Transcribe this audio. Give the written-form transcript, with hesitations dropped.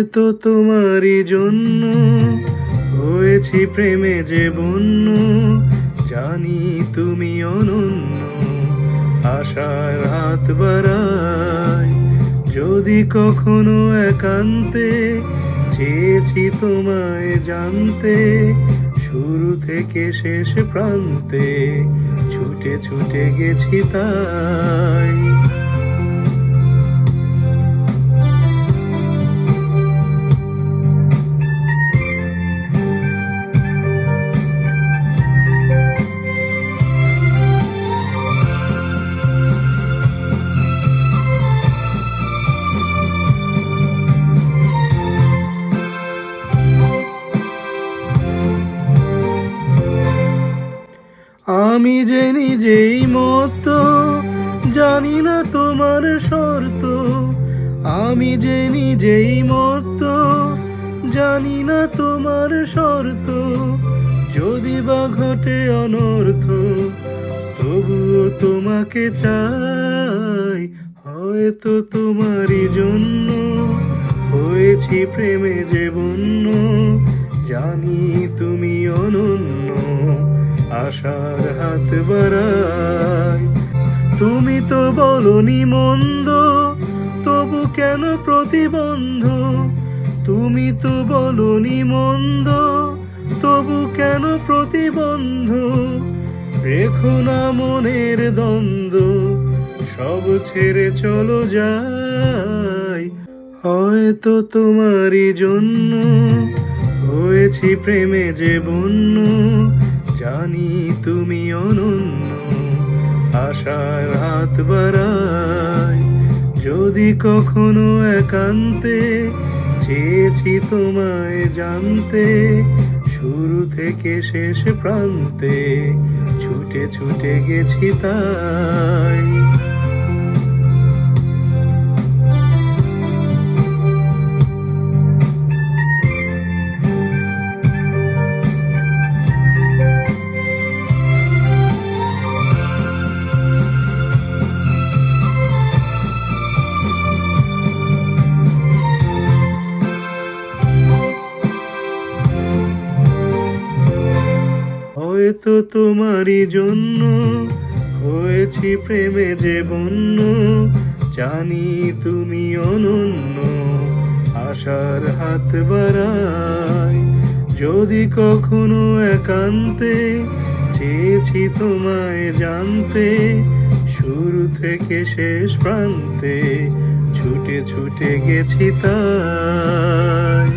হয়তো তোমারই জন্য হয়েছি প্রেমে যে বন্য, জানি তুমি অনন্য, আশার হাত বাড়াই। যদি কখনো একান্তে চেয়েছি তোমায় জানতে, শুরু থেকে শেষ প্রান্তে ছুটে ছুটে গেছি তাই। আমি যে নিজেই মতো, জানি না তোমার শর্ত। আমি যে নিজেই মতো, জানি না তোমার শর্ত। যদি বা ঘটে অনর্থ, তবুও তোমাকে চাই। হয়তো তোমারই জন্য হয়েছি প্রেমে যে বন্য, জানি তুমি অনন্য, আশার হাত বাড়াই। তুমি তো বলনি মন্দ, তবু কেন প্রতিবন্ধ? তুমি তো বলনি মন্দ, তবু কেন প্রতিবন্ধ? রেখো না মনের দ্বন্দ্ব, সব ছেড়ে চলো যাই। হয়তো তোমারই জন্য হয়েছি প্রেমে যে বন্য, জানি তুমি অনন্য, আশার হাত বাড়াই। যদি কখনো একান্তে চেয়েছি তোমায় জানতে, শুরু থেকে শেষ প্রান্তে ছুটে ছুটে গেছি তাই। হয়তো তোমারই জন্য হয়েছি প্রেমে যে বন্য, জানি তুমি অনন্য, আশার হাত বাড়াই। যদি কখনো একান্তে চেয়েছি তোমায় জানতে, শুরু থেকে শেষ প্রান্তে ছুটে ছুটে গেছি তাই।